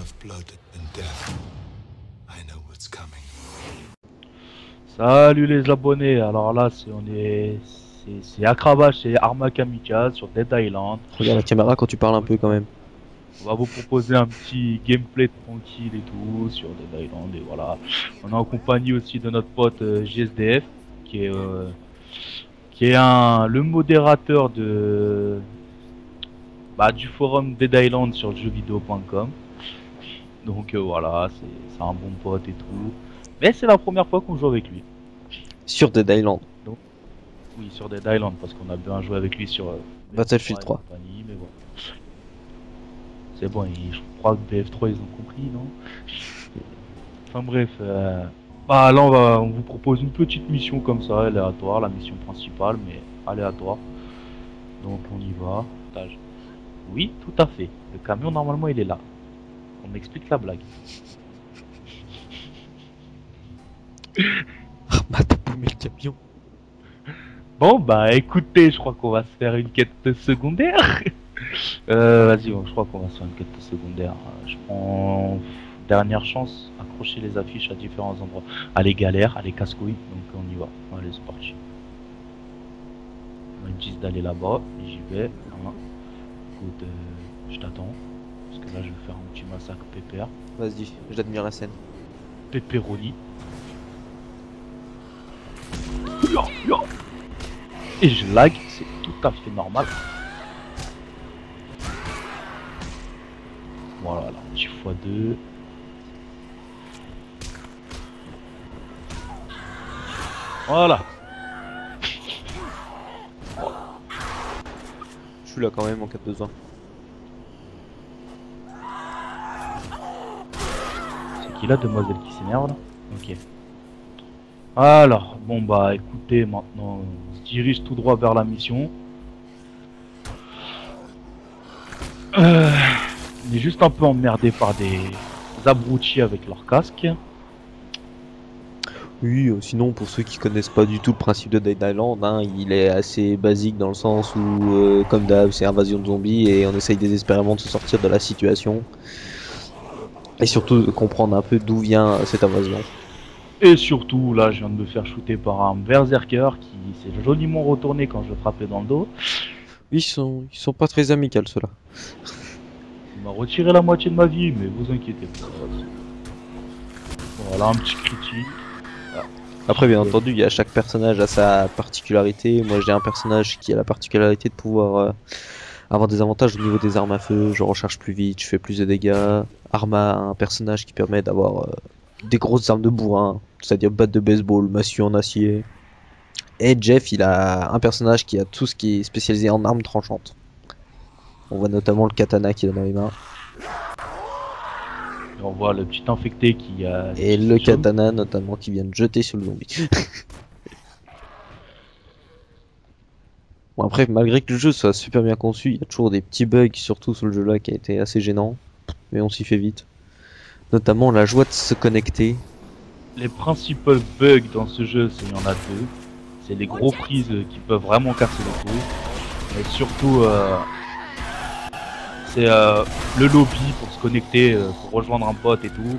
of blood and death. I know what's coming. Salut les abonnés, alors là c'est Akraba chez Arma Kamikaze sur Dead Island. Regarde la caméra quand tu parles un peu quand même. On va vous proposer un petit gameplay tranquille et tout sur Dead Island et voilà. On est en compagnie aussi de notre pote GSDF qui est le modérateur du forum Dead Island sur jeuxvideo.com. Donc voilà, c'est un bon pote et tout. Mais c'est la première fois qu'on joue avec lui. Sur Dead Island. Oui, sur Dead Island, parce qu'on a bien joué avec lui sur Battlefield 3. Mais bon. C'est bon, je crois que BF3 ils ont compris, non? Enfin bref, là on vous propose une petite mission comme ça, aléatoire, la mission principale, mais aléatoire. Donc on y va. Oui, tout à fait. Le camion normalement il est là. On m'explique la blague. Bah t'as paumé le camion. Bon bah écoutez, je crois qu'on va se faire une quête secondaire. Vas-y, je crois qu'on va se faire une quête secondaire. Je prends dernière chance, accrocher les affiches à différents endroits. Allez galère, allez casse-couille, donc on y va. Allez c'est parti. On me dit d'aller là-bas, et j'y vais. Hein. Écoute, je t'attends. Parce que là je vais faire un petit massacre pépère. Vas-y, j'admire la scène. Pepperoni. Et je lag, c'est tout à fait normal. Voilà, là, petit x2. Voilà. Je suis là quand même en cas de besoin. C'est qui la demoiselle qui s'énerve là? Ok. Alors, bon bah écoutez, maintenant on se dirige tout droit vers la mission. On est juste un peu emmerdé par des abrutis avec leur casque. Oui, sinon pour ceux qui connaissent pas du tout le principe de Dead Island, hein, il est assez basique dans le sens où, comme d'hab, c'est invasion de zombies et on essaye désespérément de se sortir de la situation. Et surtout de comprendre un peu d'où vient cette invasion. Et surtout, là je viens de me faire shooter par un berserker qui s'est joliment retourné quand je le frappais dans le dos. Ils sont pas très amicaux ceux-là. Il m'a retiré la moitié de ma vie, mais vous inquiétez pas. Voilà, un petit critique. Après, bien entendu, il y a chaque personnage a sa particularité. Moi, j'ai un personnage qui a la particularité de pouvoir avoir des avantages au niveau des armes à feu. Je recharge plus vite, je fais plus de dégâts. Arma a un personnage qui permet d'avoir des grosses armes de bourrin, c'est-à-dire batte de baseball, massue en acier. Et Jeff, il a un personnage qui a tout ce qui est spécialisé en armes tranchantes. On voit notamment le katana qu'il a dans les mains. Et on voit le petit infecté qui a... Et le katana notamment qui vient de jeter sur le zombie. Bon après, malgré que le jeu soit super bien conçu, il y a toujours des petits bugs, surtout sur le jeu là qui a été assez gênant. Mais on s'y fait vite. Notamment la joie de se connecter. Les principaux bugs dans ce jeu, il y en a deux. C'est les gros freeze qui peuvent vraiment casser les couilles. Mais surtout, c'est le lobby pour se connecter, pour rejoindre un pote et tout.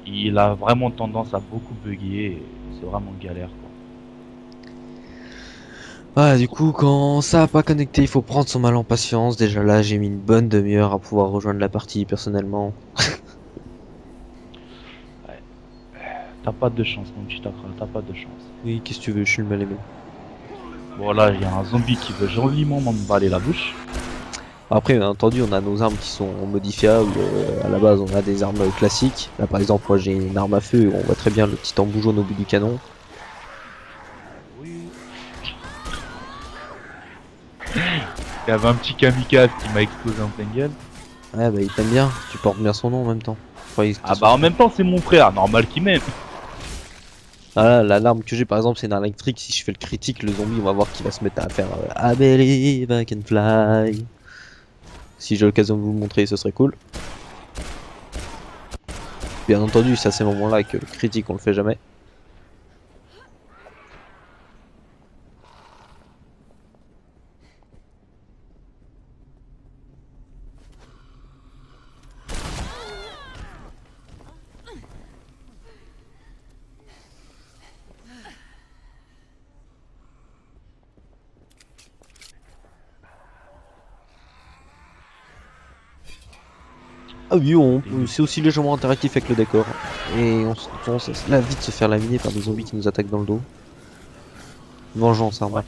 Il a vraiment tendance à beaucoup bugger. C'est vraiment galère quoi. Ah, du coup, quand ça a pas connecté, il faut prendre son mal en patience. Déjà là, j'ai mis une bonne demi-heure à pouvoir rejoindre la partie personnellement. Ouais. T'as pas de chance mon petit Takra, t'as pas de chance. Oui, qu'est-ce que tu veux, je suis le mal aimé. Bon là, il y a un zombie qui veut joliment m'emballer la bouche. Après, bien entendu, on a nos armes qui sont modifiables. À la base, on a des armes classiques. Là, par exemple, moi j'ai une arme à feu. On voit très bien le petit embout jaune au bout du canon. Oui. Il y avait un petit kamikaze qui m'a explosé en pleine gueule. Ouais, bah il t'aime bien. Tu portes bien son nom en même temps. Ah bah en même temps c'est mon frère, normal qu'il m'aime. Ah là, la l'arme que j'ai par exemple, c'est une arme électrique. Si je fais le critique, le zombie, on va voir qu'il va se mettre à faire I believe I can fly. Si j'ai l'occasion de vous le montrer, ce serait cool. Bien entendu, c'est à ces moments-là que le critique, on le fait jamais. Ah oui, c'est aussi légèrement interactif avec le décor. Et on se là vite se faire laminer par des zombies qui nous attaquent dans le dos. Vengeance, Ouais. Arma.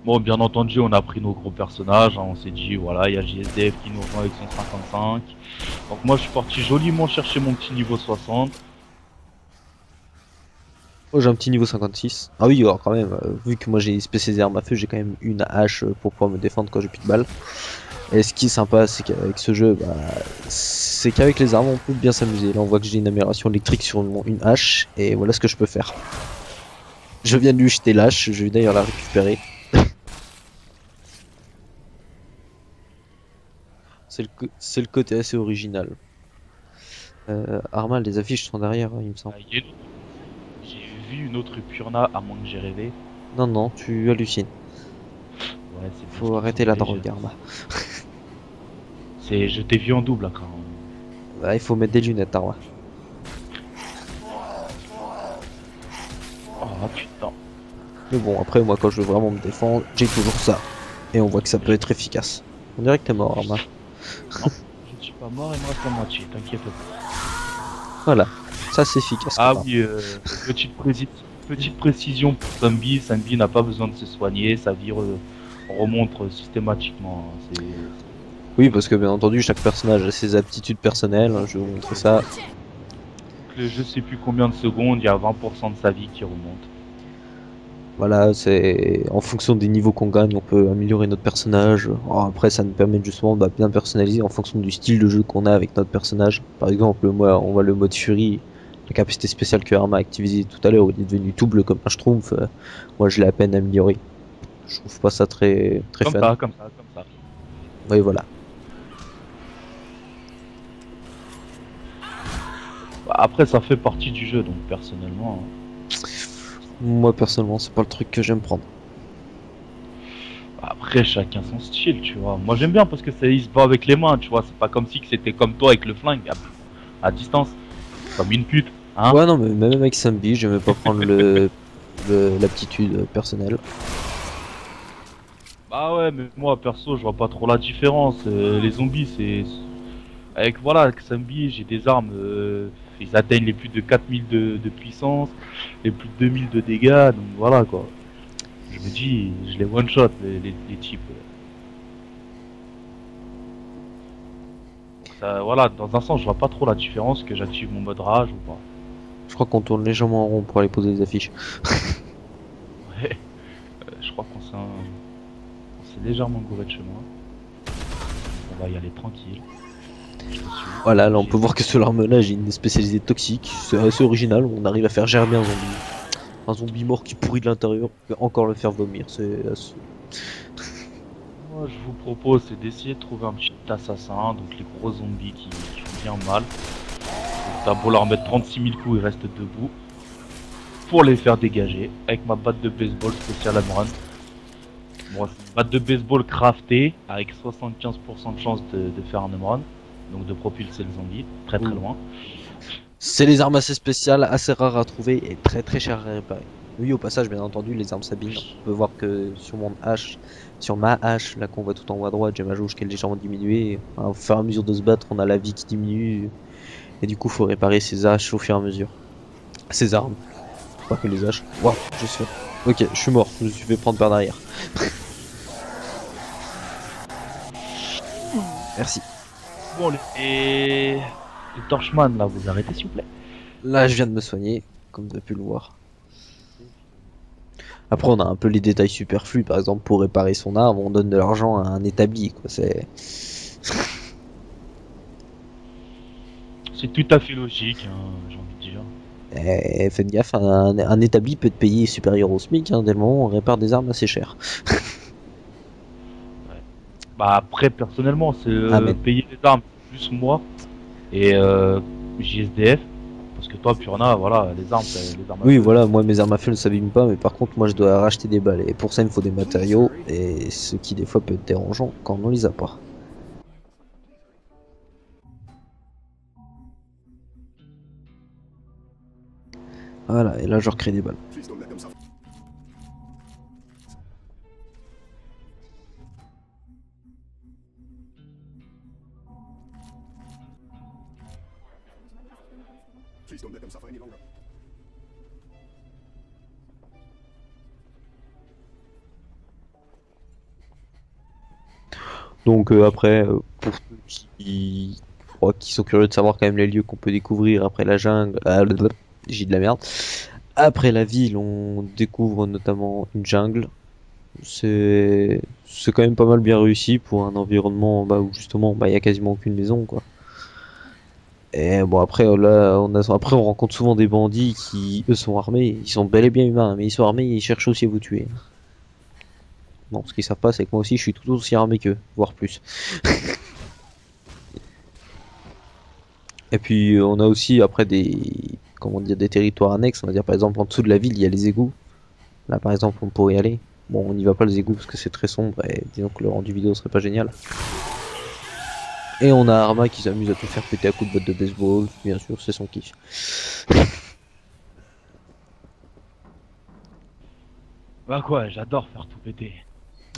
Bon, bien entendu, on a pris nos gros personnages, hein, on s'est dit, voilà, il y a JSDF qui nous rejoint avec son 55. Donc moi, je suis parti joliment chercher mon petit niveau 60. Moi j'ai un petit niveau 56. Ah oui, alors quand même, vu que moi j'ai spécialisé arme à feu, j'ai quand même une hache pour pouvoir me défendre quand j'ai plus de balles. Et ce qui est sympa, c'est qu'avec ce jeu, bah, c'est qu'avec les armes, on peut bien s'amuser. Là, on voit que j'ai une amélioration électrique sur une hache, et voilà ce que je peux faire. Je viens de lui jeter l'hache, je vais d'ailleurs la récupérer. C'est le côté assez original. Arma, les affiches sont derrière, il me semble. Il y a une autre- J'ai vu une autre Purna, à moins que j'ai rêvé. Non, non, tu hallucines. Ouais, c'est bien ce Faut qui me arrêter la semblait, drogue, Arma. je t'ai vu en double, là, quand même. Bah, il faut mettre des lunettes, Arma. Oh putain. Mais bon, après, moi, quand je veux vraiment me défendre, j'ai toujours ça. Et on voit que ça peut être efficace. On dirait que t'es mort, Arma. Non, je ne suis pas mort, il me reste la moitié, t'inquiète pas. Voilà, ça c'est efficace. Ah quand même. oui, petite précision pour Sambi. Sambi n'a pas besoin de se soigner, sa vie remonte systématiquement, hein. Oui, parce que bien entendu, chaque personnage a ses aptitudes personnelles. Je vais vous montrer ça. Je sais plus combien de secondes, il y a 20% de sa vie qui remonte. Voilà, c'est en fonction des niveaux qu'on gagne, on peut améliorer notre personnage. Alors après, ça nous permet justement de bien personnaliser en fonction du style de jeu qu'on a avec notre personnage. Par exemple, moi, on voit le mode Fury, la capacité spéciale que Arma a activisée tout à l'heure, il est devenu tout bleu comme un schtroumpf. Moi, je l'ai à peine amélioré. Je trouve pas ça très très Comme fun. ça, comme ça, comme ça. Oui, voilà. Bah, après, ça fait partie du jeu, donc personnellement, hein. Moi, personnellement, c'est pas le truc que j'aime prendre. Après, chacun son style, tu vois. Moi, j'aime bien parce que il se bat avec les mains, tu vois. C'est pas comme si que c'était comme toi avec le flingue, à distance, comme une pute, hein. Ouais, non, mais même avec Sambi, j'aimais pas prendre l'aptitude personnelle. Bah ouais, mais moi, perso, je vois pas trop la différence. Les zombies, avec, voilà, avec Sambi, j'ai des armes, ils atteignent les plus de 4000 de puissance, les plus de 2000 de dégâts, donc voilà, quoi. Je me dis, je les one-shot, les types. Voilà, dans un sens, je vois pas trop la différence que j'active mon mode rage ou pas. Je crois qu'on tourne légèrement en rond pour aller poser des affiches. Ouais, je crois on s'est légèrement gouré de chez moi. On va y aller tranquille. Je te suis. Voilà, là on peut voir que sur l'arme là j'ai une spécialité toxique, c'est assez original, on arrive à faire germer un zombie. Un zombie mort qui pourrit de l'intérieur, on peut encore le faire vomir, c'est assez... Moi, je vous propose, c'est d'essayer de trouver un petit assassin, donc les gros zombies qui font bien mal. Donc, t'as beau leur mettre 36 000 coups, ils restent debout. Pour les faire dégager, avec ma batte de baseball spéciale Amron. Bon, c'est une batte de baseball craftée, avec 75% de chance de faire un Amron. Donc de propulser le zombie, très très Ouh. loin. C'est les armes assez spéciales, assez rares à trouver et très très chères à réparer. Oui, au passage, bien entendu, les armes s'abîment. On peut voir que sur ma hache, là qu'on voit tout en haut à droite, j'ai ma jauge qui est légèrement diminuée. Au fur et à mesure de se battre, on a la vie qui diminue. Et du coup, faut réparer ses haches au fur et à mesure. Ses armes, pas que les haches. Waouh, je suis... Ok, je suis mort, je me suis fait prendre par derrière. Merci. Bon, les Torchman là, vous arrêtez s'il vous plaît. Là, je viens de me soigner, comme tu as pu le voir. Après, on a un peu les détails superflus, par exemple, pour réparer son arme, on donne de l'argent à un établi, quoi. C'est tout à fait logique, hein, j'ai envie de dire. Faites gaffe, un établi peut te payer supérieur au SMIC, hein, dès le moment où on répare des armes assez chères. Bah après, personnellement, c'est Amen. payer les armes plus moi et JSDF. Parce que toi, Purna, voilà, les armes à Oui, feu. voilà, moi mes armes à feu ne s'abîment pas, mais par contre, moi je dois racheter des balles, et pour ça il me faut des matériaux, et ce qui des fois peut être dérangeant quand on les a pas. Voilà, et là je recrée des balles. Donc après, pour ceux qui sont curieux de savoir quand même les lieux qu'on peut découvrir après la jungle, j'ai de la merde. Après la ville, on découvre notamment une jungle. C'est quand même pas mal bien réussi pour un environnement où justement il y a quasiment aucune maison quoi. Et bon après là après on rencontre souvent des bandits qui eux sont armés, ils sont bel et bien humains mais ils sont armés et ils cherchent aussi à vous tuer. Bon ce qu'ils savent pas c'est que moi aussi je suis tout aussi armé qu'eux, voire plus. Et puis on a aussi après des territoires annexes, on va dire par exemple en dessous de la ville il y a les égouts. Là par exemple on pourrait y aller. Bon on n'y va pas les égouts parce que c'est très sombre et disons que le rendu vidéo serait pas génial. Et on a Arma qui s'amuse à te faire péter à coups de botte de baseball, bien sûr c'est son kiff. Bah quoi, j'adore faire tout péter.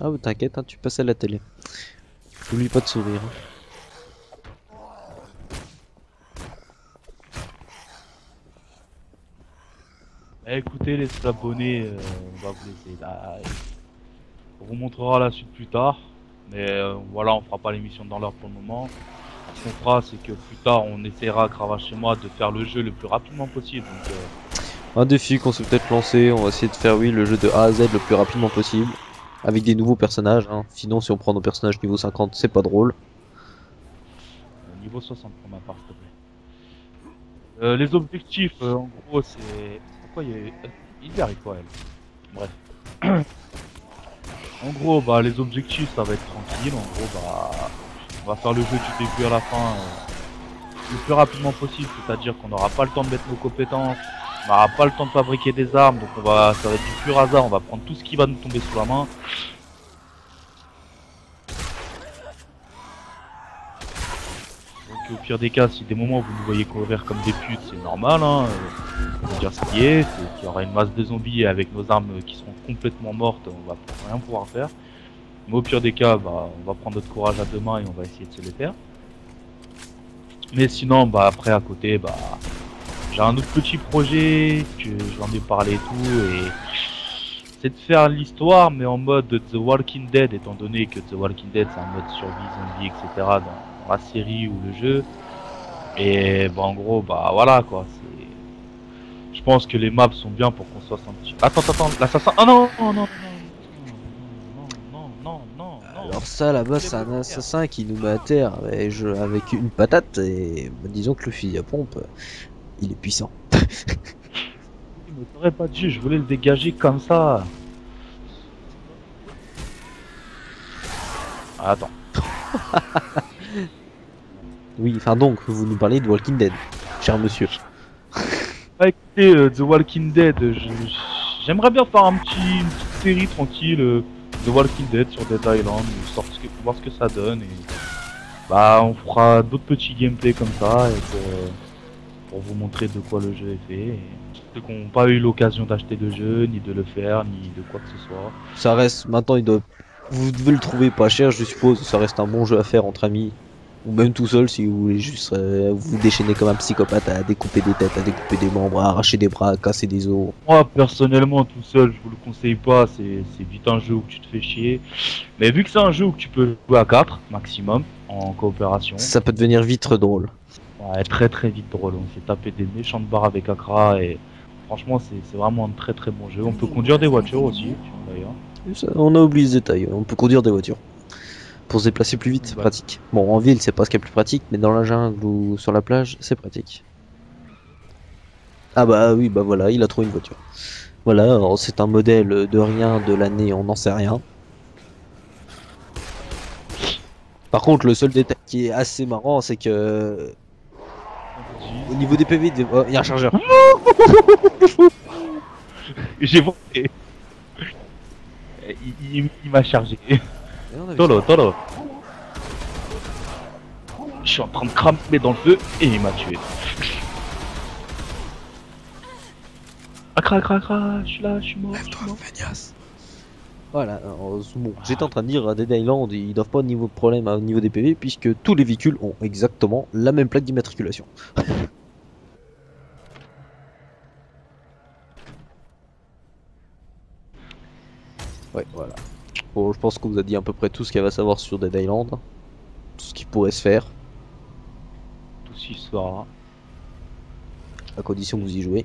Ah bah t'inquiète, hein, tu passes à la télé. N'oublie pas de sourire. Bah, écoutez les abonnés, on va vous laisser là. On vous montrera la suite plus tard. Mais voilà, on fera pas l'émission dans l'heure pour le moment. Ce qu'on fera, c'est que plus tard, on essaiera, Cravache et moi, de faire le jeu le plus rapidement possible. Donc, Un défi qu'on s'est peut-être lancé, on va essayer de faire oui le jeu de A à Z le plus rapidement possible. Avec des nouveaux personnages, hein. Sinon si on prend nos personnages niveau 50 c'est pas drôle. Niveau 60 pour ma part, s'il te plaît. Les objectifs, en gros, c'est... Pourquoi il y arrive quoi, elle? Bref. En gros, bah, les objectifs, ça va être tranquille. En gros, bah, on va faire le jeu du début à la fin le plus rapidement possible. C'est-à-dire qu'on n'aura pas le temps de mettre nos compétences, on n'aura pas le temps de fabriquer des armes. Donc, ça va être du pur hasard. On va prendre tout ce qui va nous tomber sous la main. Donc, au pire des cas, si des moments vous nous voyez courir comme des putes, c'est normal. Hein. On va dire ce qui est, c'est qu'il y aura une masse de zombies et avec nos armes qui seront complètement mortes, on va rien pouvoir faire. Mais au pire des cas, bah, on va prendre notre courage à deux mains et on va essayer de se les faire. Mais sinon, bah après à côté, bah j'ai un autre petit projet que j'en ai parlé et tout, et c'est de faire l'histoire, mais en mode The Walking Dead, étant donné que The Walking Dead c'est un mode survie zombie, etc. dans la série ou le jeu. Et bah en gros, bah voilà quoi. Je pense que les maps sont bien pour qu'on soit senti. Attends, l'assassin. Oh non, non, non, non. Alors ça là-bas c'est un assassin qui nous met à terre avec une patate et disons que le fusil à pompe il est puissant. Il me t'aurais pas dit, je voulais le dégager comme ça. Ah, attends. Oui, enfin donc vous nous parlez de Walking Dead, cher monsieur. Bah écoutez, The Walking Dead, j'aimerais bien faire une petite série tranquille, The Walking Dead sur Dead Island, voir ce que ça donne, et bah on fera d'autres petits gameplays comme ça, et pour vous montrer de quoi le jeu est fait, et ceux qui n'ont pas eu l'occasion d'acheter le jeu, ni de le faire, ni de quoi que ce soit. Ça reste, maintenant vous devez le trouver pas cher je suppose, ça reste un bon jeu à faire entre amis. Ou même tout seul si vous voulez juste vous déchaîner comme un psychopathe à découper des têtes, à découper des membres, à arracher des bras, à casser des os. Moi personnellement tout seul je vous le conseille pas, c'est vite un jeu où tu te fais chier. Mais vu que c'est un jeu où tu peux jouer à 4 maximum en coopération. Ça peut devenir vite drôle. Ouais, très vite drôle. On s'est tapé des méchantes barres avec Accra et franchement c'est vraiment un très bon jeu. On peut conduire des voitures aussi d'ailleurs. On a oublié ce détail, on peut conduire des voitures. Pour se déplacer plus vite, c'est pratique. Bon, en ville, c'est pas ce qui est plus pratique, mais dans la jungle ou sur la plage, c'est pratique. Ah bah oui, bah voilà, il a trouvé une voiture. Voilà, c'est un modèle de rien de l'année, on n'en sait rien. Par contre, le seul détail qui est assez marrant, c'est que... Au niveau des PV, il y a un chargeur. J'ai volé. Il m'a chargé. Tolo. Je suis en train de cramer dans le feu et il m'a tué. Accra, je suis là, je suis mort. Voilà, bon, j'étais en train de dire à Dead Island, ils doivent pas de niveau de problème au niveau des PV puisque tous les véhicules ont exactement la même plaque d'immatriculation. Ouais, voilà. Bon, je pense qu'on vous a dit à peu près tout ce qu'il y avait à savoir sur Dead Island. Tout ce qui pourrait se faire, Tout ce qui sera, à condition que vous y jouez.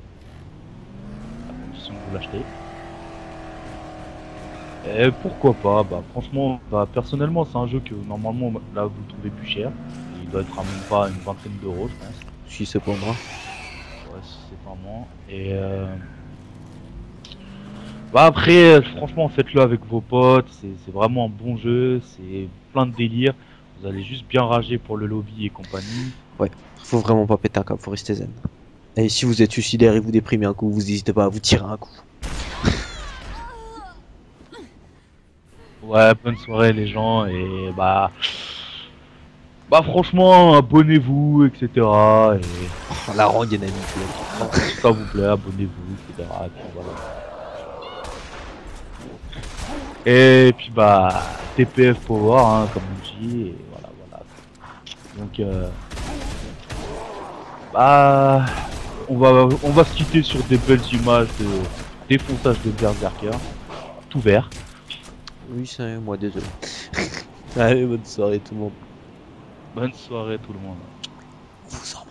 à condition que vous l'achetez. Et pourquoi pas, bah franchement, bah personnellement c'est un jeu que normalement là vous le trouvez plus cher. Il doit être à même pas une vingtaine d'euros je pense. Si c'est pas moi. Ouais, si c'est pas moins. Et bah après, franchement faites-le avec vos potes, c'est vraiment un bon jeu, c'est plein de délire. Vous allez juste bien rager pour le lobby et compagnie. Ouais, faut vraiment pas péter un câble, faut rester zen. Et si vous êtes suicidaire et vous déprimez un coup, vous n'hésitez pas à vous tirer un coup. Ouais, bonne soirée les gens et bah franchement abonnez-vous etc. Et Oh, la rengaine habituelle. si ça vous plaît abonnez-vous etc. Et puis voilà. Et puis bah TPF Power hein, comme on dit et voilà voilà. Donc bah on va se quitter sur des belles images de défonçage de Berserker tout vert. Oui, c'est moi, désolé. Allez, bonne soirée tout le monde. Bonne soirée tout le monde. Vous en